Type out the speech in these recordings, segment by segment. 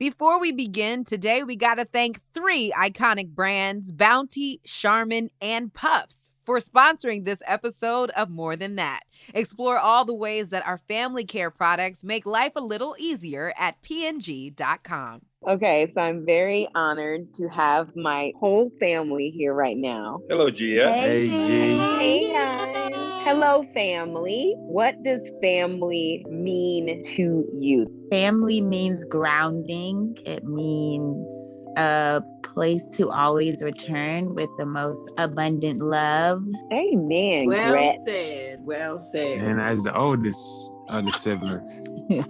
Before we begin, today we got to thank three iconic brands, Bounty, Charmin, and Puffs, for sponsoring this episode of More Than That. Explore all the ways that our family care products make life a little easier at png.com. Okay, so I'm very honored to have my whole family here right now. Hello, Gia. Hey, G. Hey, guys. Hello, family. What does family mean to you? Family means grounding. It means a place to always return with the most abundant love. Amen. Well said. Well said. And as the oldest of the siblings,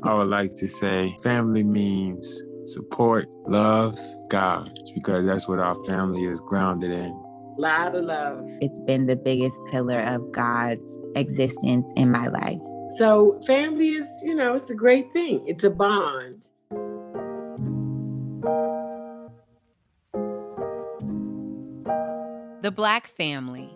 I would like to say family means support, love, God, because that's what our family is grounded in. Lot of love. It's been the biggest pillar of God's existence in my life. So family is, it's a great thing. It's a bond. The Black family.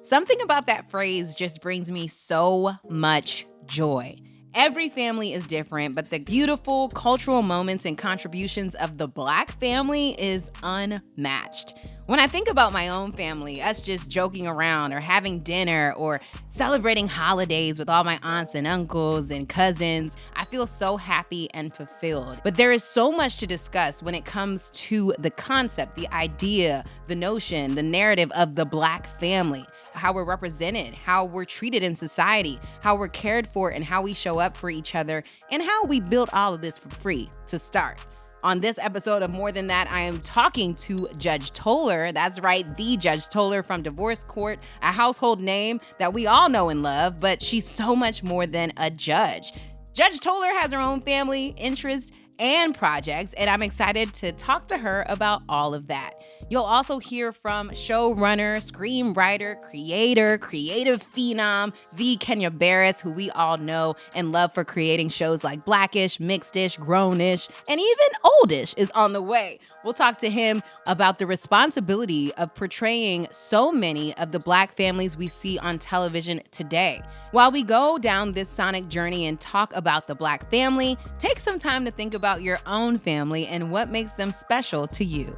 Something about that phrase just brings me so much joy. Every family is different, but the beautiful cultural moments and contributions of the Black family is unmatched. When I think about my own family, us just joking around or having dinner or celebrating holidays with all my aunts and uncles and cousins, I feel so happy and fulfilled. But there is so much to discuss when it comes to the concept, the idea, the notion, the narrative of the Black family. How we're represented, how we're treated in society, how we're cared for, and how we show up for each other, and how we build all of this for free to start. On this episode of More Than That, I am talking to Judge Toler. That's right, the Judge Toler from Divorce Court, a household name that we all know and love, but she's so much more than a judge. Judge Toler has her own family, interests, and projects, and I'm excited to talk to her about all of that. You'll also hear from showrunner, screenwriter, creator, creative phenom, the Kenya Barris, who we all know and love for creating shows like Black-ish, Mixed-ish, Grown-ish, and even Oldish is on the way. We'll talk to him about the responsibility of portraying so many of the Black families we see on television today. While we go down this sonic journey and talk about the Black family, take some time to think about your own family and what makes them special to you.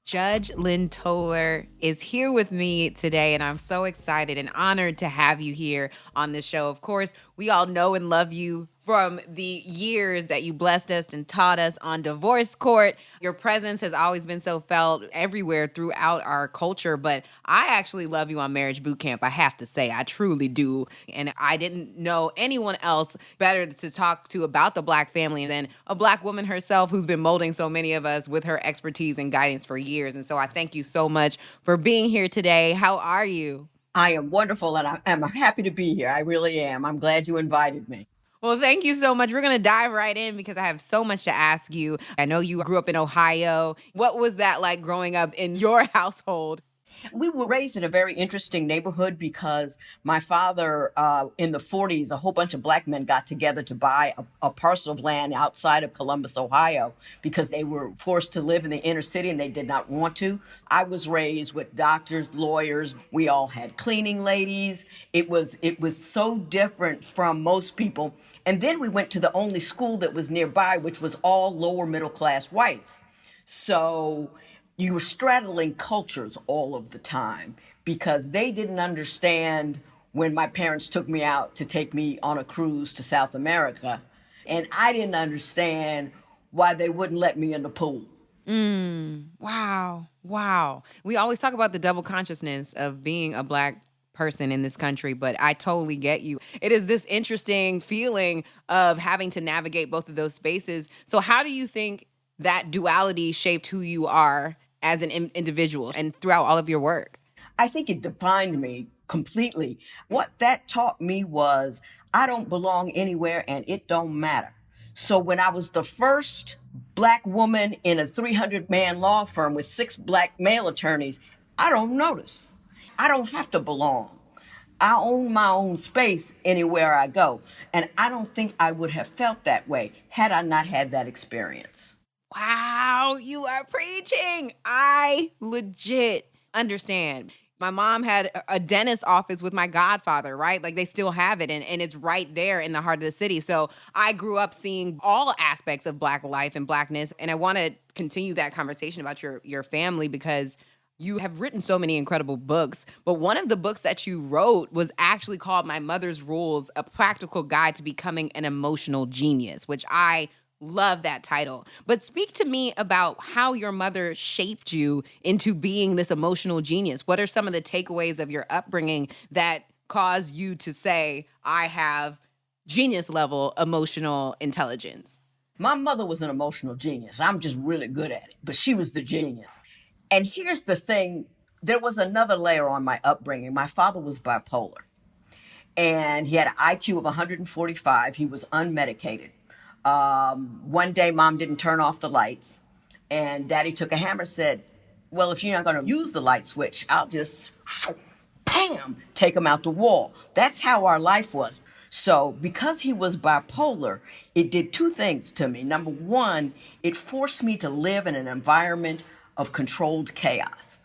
Judge Lynn Toler is here with me today, and I'm so excited and honored to have you here on the show. Of course, we all know and love you from the years that you blessed us and taught us on Divorce Court. Your presence has always been so felt everywhere throughout our culture, but I actually love you on Marriage Boot Camp. I have to say, I truly do. And I didn't know anyone else better to talk to about the Black family than a Black woman herself who's been molding so many of us with her expertise and guidance for years. And so I thank you so much for being here today. How are you? I am wonderful, and I'm happy to be here. I really am. I'm glad you invited me. Well, thank you so much. We're going to dive right in because I have so much to ask you. I know you grew up in Ohio. What was that like growing up in your household? We were raised in a very interesting neighborhood because my father, in the 40s, a whole bunch of Black men got together to buy a parcel of land outside of Columbus, Ohio, because they were forced to live in the inner city and they did not want to. I was raised with doctors, lawyers. We all had cleaning ladies. It was so different from most people. And then we went to the only school that was nearby, which was all lower middle class whites. So you were straddling cultures all of the time because they didn't understand when my parents took me out to take me on a cruise to South America. And I didn't understand why they wouldn't let me in the pool. Wow. We always talk about the double consciousness of being a Black person in this country, but I totally get you. It is this interesting feeling of having to navigate both of those spaces. So how do you think that duality shaped who you are as an individual and throughout all of your work? I think it defined me completely. What that taught me was I don't belong anywhere and it don't matter. So when I was the first Black woman in a 300-man law firm with 6 Black male attorneys, I don't notice. I don't have to belong. I own my own space anywhere I go. And I don't think I would have felt that way had I not had that experience. Wow, you are preaching. I legit understand. My mom had a dentist office with my godfather, right? Like they still have it, and it's right there in the heart of the city. So I grew up seeing all aspects of Black life and Blackness. And I want to continue that conversation about your family because you have written so many incredible books. But one of the books that you wrote was actually called My Mother's Rules, A Practical Guide to Becoming an Emotional Genius, which I love that title. But speak to me about how your mother shaped you into being this emotional genius. What are some of the takeaways of your upbringing that caused you to say, I have genius level emotional intelligence? My mother was an emotional genius. I'm just really good at it, but she was the genius. And here's the thing. There was another layer on my upbringing. My father was bipolar, and he had an IQ of 145. He was unmedicated. One day, mom didn't turn off the lights, and daddy took a hammer and said, well, if you're not going to use the light switch, I'll just, bam, take him out the wall. That's how our life was. So because he was bipolar, it did two things to me. Number one, it forced me to live in an environment of controlled chaos.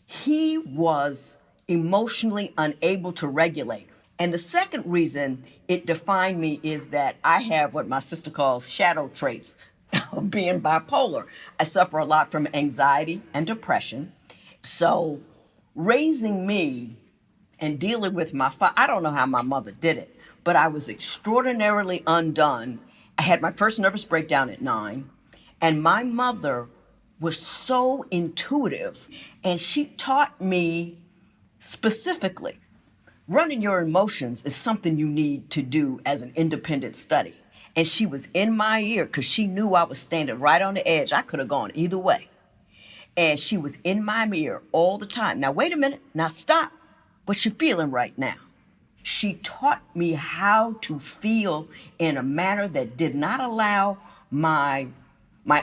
He was emotionally unable to regulate. And the second reason it defined me is that I have what my sister calls shadow traits of being bipolar. I suffer a lot from anxiety and depression. So raising me and dealing with my father, I don't know how my mother did it, but I was extraordinarily undone. I had my first nervous breakdown at 9, and my mother was so intuitive, and she taught me specifically, running your emotions is something you need to do as an independent study. And she was in my ear because she knew I was standing right on the edge. I could have gone either way. And she was in my ear all the time. Now, wait a minute. Now, stop. What you feeling right now? She taught me how to feel in a manner that did not allow my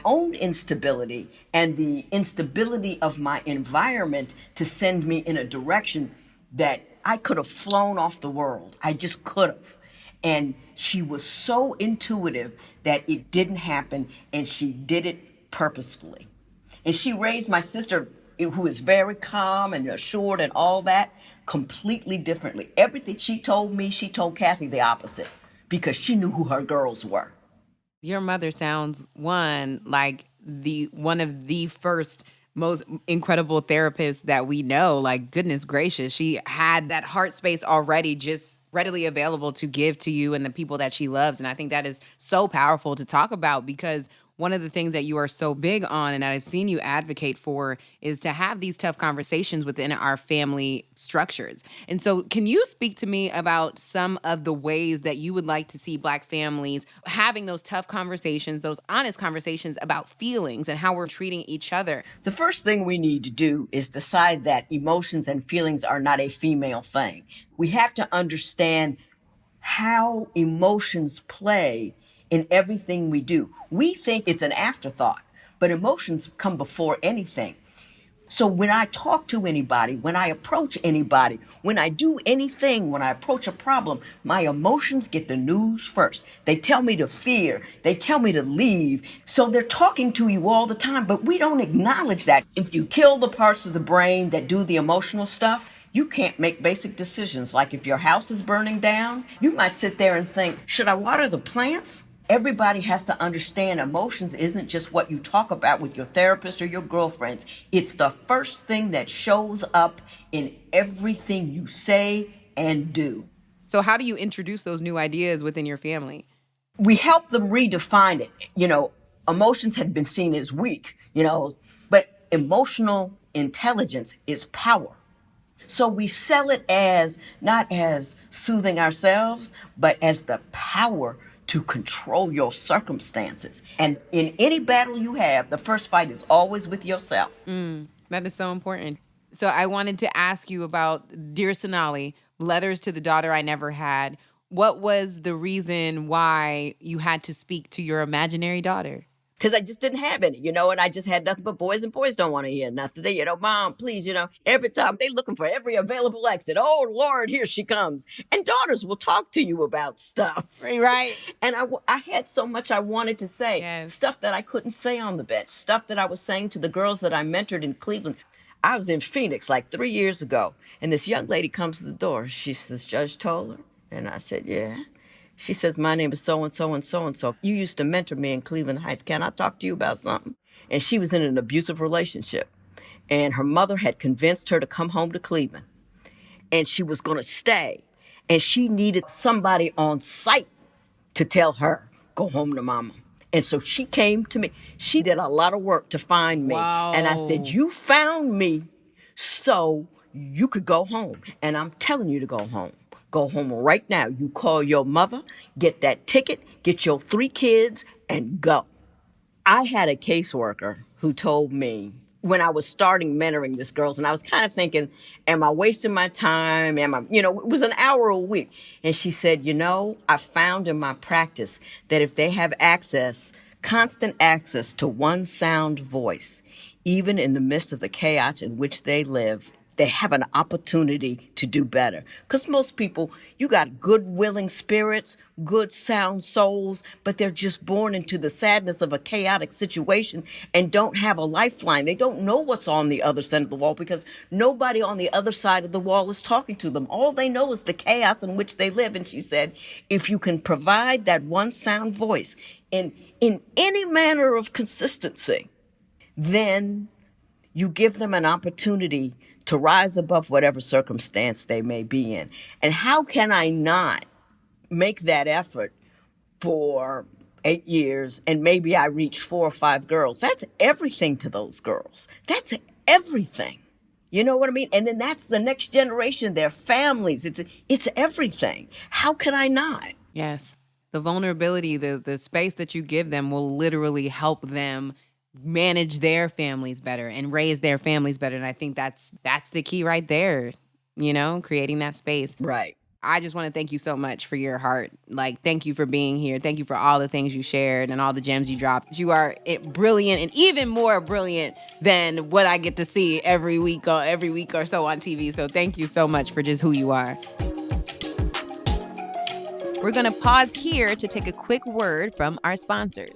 own instability and the instability of my environment to send me in a direction that I could have flown off the world. I just could have. And she was so intuitive that it didn't happen, and she did it purposefully. And she raised my sister, who is very calm and assured and all that, completely differently. Everything she told me, she told Kathy the opposite, because she knew who her girls were. Your mother sounds like one of the first most incredible therapists that we know. Like, goodness gracious, she had that heart space already just readily available to give to you and the people that she loves. And I think that is so powerful to talk about, because one of the things that you are so big on and I've seen you advocate for is to have these tough conversations within our family structures. And so can you speak to me about some of the ways that you would like to see Black families having those tough conversations, those honest conversations about feelings and how we're treating each other? The first thing we need to do is decide that emotions and feelings are not a female thing. We have to understand how emotions play in everything we do. We think it's an afterthought, but emotions come before anything. So when I talk to anybody, when I approach anybody, when I do anything, when I approach a problem, my emotions get the news first. They tell me to fear. They tell me to leave. So they're talking to you all the time, but we don't acknowledge that. If you kill the parts of the brain that do the emotional stuff, you can't make basic decisions. Like if your house is burning down, you might sit there and think, should I water the plants? Everybody has to understand emotions isn't just what you talk about with your therapist or your girlfriends. It's the first thing that shows up in everything you say and do. So how do you introduce those new ideas within your family? We help them redefine it. Emotions had been seen as weak, but emotional intelligence is power. So we sell it as not as soothing ourselves, but as the power to control your circumstances. And in any battle you have, the first fight is always with yourself. That is so important. So I wanted to ask you about Dear Sonali, Letters to the Daughter I Never Had. What was the reason why you had to speak to your imaginary daughter? Because I just didn't have any, and I just had nothing but boys, and boys don't want to hear nothing. They, Mom, please, every time they looking for every available exit. Oh, Lord, here she comes. And daughters will talk to you about stuff. Right. And I had so much I wanted to say. Yes. Stuff that I couldn't say on the bench. Stuff that I was saying to the girls that I mentored in Cleveland. I was in Phoenix like 3 years ago, and this young lady comes to the door. She says, Judge Toler? And I said, yeah. She says, my name is so-and-so and so-and-so. You used to mentor me in Cleveland Heights. Can I talk to you about something? And she was in an abusive relationship. And her mother had convinced her to come home to Cleveland. And she was going to stay. And she needed somebody on site to tell her, go home to mama. And so she came to me. She did a lot of work to find me. Wow. And I said, you found me so you could go home. And I'm telling you to go home. Go home right now. You call your mother, get that ticket, get your 3 kids, and go. I had a caseworker who told me when I was starting mentoring these girls, and I was kind of thinking, am I wasting my time? It was an hour a week. And she said, I found in my practice that if they have constant access to one sound voice, even in the midst of the chaos in which they live, they have an opportunity to do better. Because most people, you got good, willing spirits, good, sound souls, but they're just born into the sadness of a chaotic situation and don't have a lifeline. They don't know what's on the other side of the wall because nobody on the other side of the wall is talking to them. All they know is the chaos in which they live. And she said, if you can provide that one sound voice in any manner of consistency, then you give them an opportunity to rise above whatever circumstance they may be in. And how can I not make that effort for 8 years and maybe I reach 4 or 5 girls? That's everything to those girls. That's everything. You know what I mean? And then that's the next generation, their families. It's everything. How can I not? Yes. The vulnerability, the space that you give them will literally help them manage their families better and raise their families better. And I think that's the key right there, creating that space. Right. I just want to thank you so much for your heart. Thank you for being here. Thank you for all the things you shared and all the gems you dropped. You are brilliant and even more brilliant than what I get to see every week or so on TV. So thank you so much for just who you are. We're going to pause here to take a quick word from our sponsors.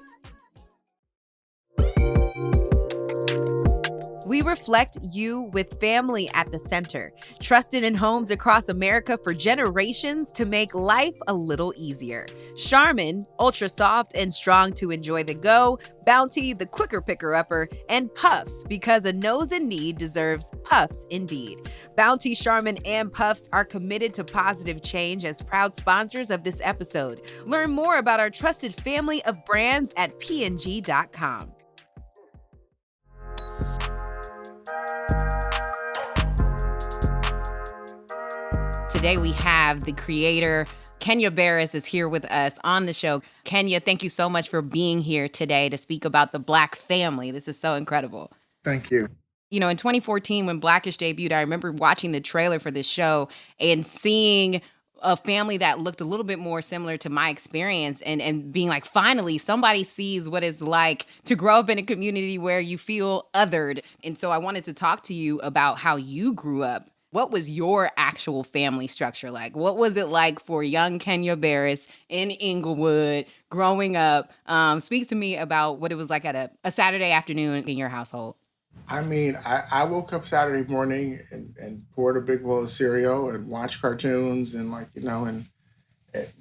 We reflect you with family at the center, trusted in homes across America for generations to make life a little easier. Charmin, ultra soft and strong to enjoy the go, Bounty, the quicker picker-upper, and Puffs, because a nose in need deserves Puffs indeed. Bounty, Charmin, and Puffs are committed to positive change as proud sponsors of this episode. Learn more about our trusted family of brands at png.com. Today we have the creator, Kenya Barris, is here with us on the show. Kenya, thank you so much for being here today to speak about the Black family. This is so incredible. Thank you. In 2014, when Black-ish debuted, I remember watching the trailer for this show and seeing a family that looked a little bit more similar to my experience and being like, finally, somebody sees what it's like to grow up in a community where you feel othered. And so I wanted to talk to you about how you grew up. What was your actual family structure like? What was it like for young Kenya Barris in Inglewood growing up? Speak to me about what it was like at a Saturday afternoon in your household. I mean, I woke up Saturday morning and poured a big bowl of cereal and watched cartoons and and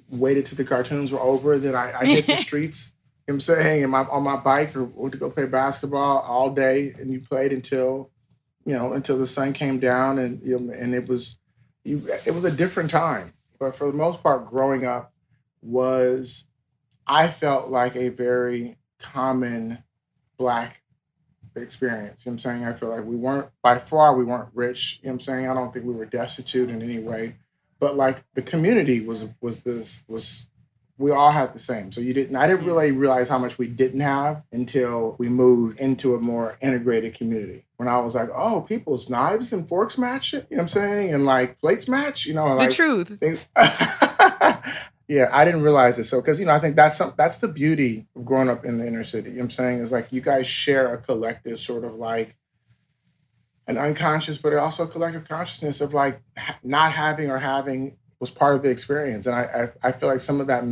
waited till the cartoons were over. Then I hit the streets, you know what I'm saying, and on my bike or went to go play basketball all day. And you played until the sun came down, and and it was a different time. But for the most part, growing up I felt like a very common Black experience. You know what I'm saying? I feel like we weren't rich. You know what I'm saying? I don't think we were destitute in any way. But the community was we all had the same. So I didn't really realize how much we didn't have until we moved into a more integrated community. When I was like, oh, people's knives and forks match it, you know what I'm saying? And plates match, The truth. Yeah, I didn't realize it. So, because, I think that's the beauty of growing up in the inner city. You know what I'm saying? Is you guys share a collective sort of an unconscious, but also a collective consciousness of not having or having was part of the experience. And I feel like some of that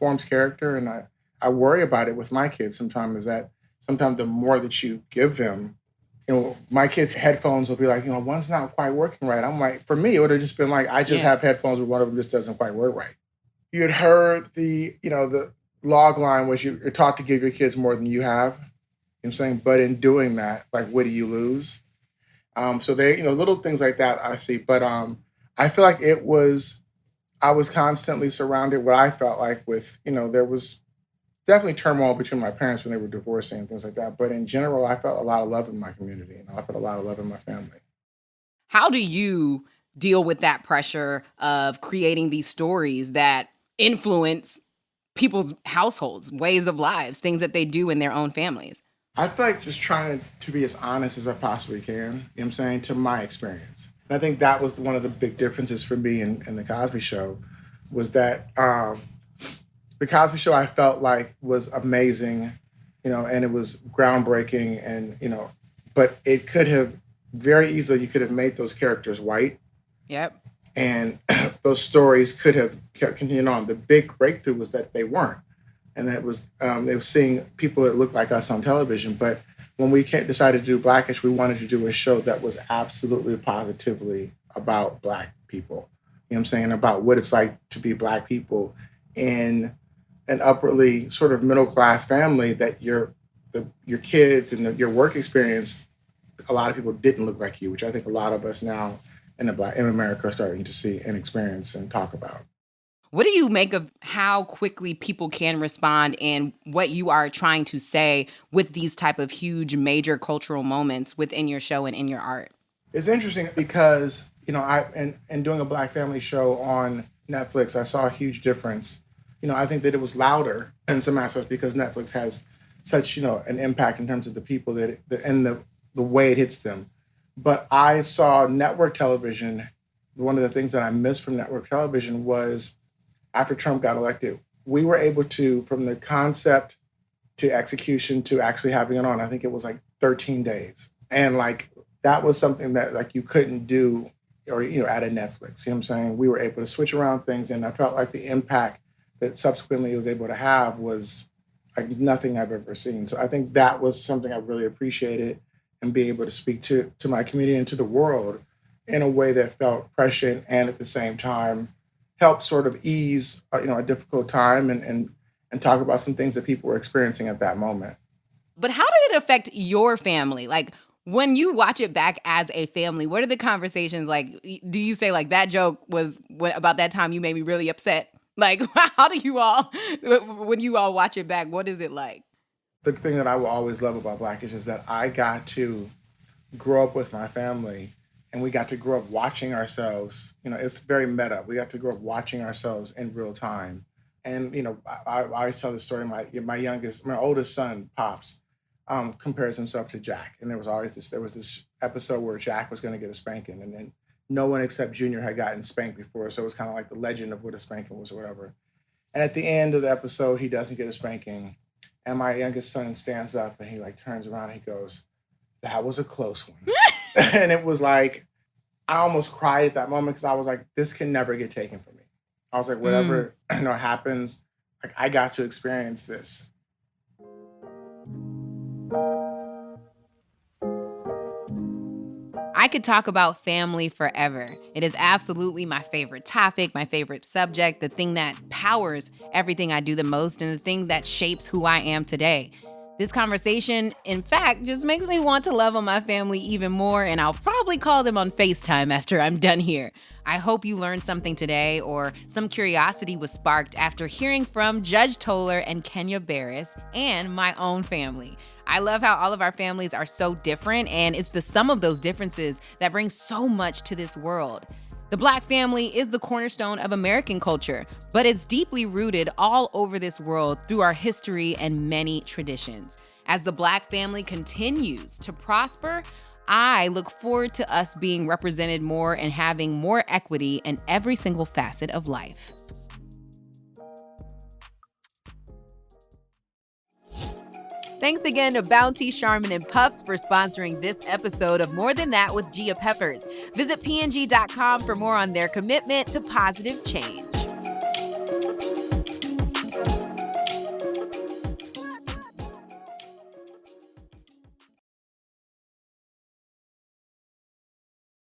forms character. And I worry about it with my kids sometimes, is that sometimes the more that you give them my kids' headphones will be like, one's not quite working right. I'm like, for me, it would have just been like, I just have headphones where one of them just doesn't quite work right. You had heard the log line was you're taught to give your kids more than you have. You know what I'm saying? But in doing that, like, what do you lose? So they, little things like that I see. But I feel like I was constantly surrounded, what I felt like with, there was definitely turmoil between my parents when they were divorcing and things like that. But in general, I felt a lot of love in my community. I felt a lot of love in my family. How do you deal with that pressure of creating these stories that influence people's households, ways of lives, things that they do in their own families? I feel like just trying to be as honest as I possibly can, you know what I'm saying, to my experience. And I think that was one of the big differences for me in The Cosby Show, was that The Cosby Show I felt like was amazing, and it was groundbreaking, and, but it could have very easily, you could have made those characters white. Yep. And those stories could have kept continuing on. The big breakthrough was that they weren't. And that was, they were seeing people that looked like us on television. But when we decided to do Black-ish, we wanted to do a show that was absolutely positively about Black people. You know what I'm saying? About what it's like to be Black people in an upwardly sort of middle-class family, that your kids and your work experience, a lot of people didn't look like you, which I think a lot of us now in America are starting to see and experience and talk about. What do you make of how quickly people can respond and what you are trying to say with these type of huge, major cultural moments within your show and in your art? It's interesting because, in doing a Black family show on Netflix, I saw a huge difference. I think that it was louder in some aspects because Netflix has such, an impact in terms of the people and the way it hits them. But I saw network television. One of the things that I missed from network television was after Trump got elected, we were able to, from the concept to execution to actually having it on, I think it was like 13 days. And like, that was something that like you couldn't do or, at a Netflix, you know what I'm saying? We were able to switch around things. And I felt like the impact that subsequently it was able to have was like nothing I've ever seen. So I think that was something I really appreciated, and being able to speak to my community and to the world in a way that felt prescient and at the same time helped sort of ease, a difficult time and talk about some things that people were experiencing at that moment. But how did it affect your family? Like, when you watch it back as a family, what are the conversations like? Do you say like, that joke was about that time you made me really upset? Like, how do you all, when you all watch it back, what is it like? The thing that I will always love about Black-ish is that I got to grow up with my family, and we got to grow up watching ourselves. It's very meta. We got to grow up watching ourselves in real time. And, I always tell the story, my oldest son, Pops, compares himself to Jack. And there was this episode where Jack was going to get a spanking, and then no one except Junior had gotten spanked before. So it was kind of like the legend of what a spanking was or whatever. And at the end of the episode, he doesn't get a spanking. And my youngest son stands up and he like turns around and he goes, "That was a close one." And it was like, I almost cried at that moment because I was like, this can never get taken from me. I was like, whatever happens, like I got to experience this. I could talk about family forever. It is absolutely my favorite topic, my favorite subject, the thing that powers everything I do the most, and the thing that shapes who I am today. This conversation, in fact, just makes me want to love on my family even more, and I'll probably call them on FaceTime after I'm done here. I hope you learned something today, or some curiosity was sparked after hearing from Judge Toler and Kenya Barris and my own family. I love how all of our families are so different, and it's the sum of those differences that brings so much to this world. The Black family is the cornerstone of American culture, but it's deeply rooted all over this world through our history and many traditions. As the Black family continues to prosper, I look forward to us being represented more and having more equity in every single facet of life. Thanks again to Bounty, Charmin, and Puffs for sponsoring this episode of More Than That with Gia Peppers. Visit png.com for more on their commitment to positive change.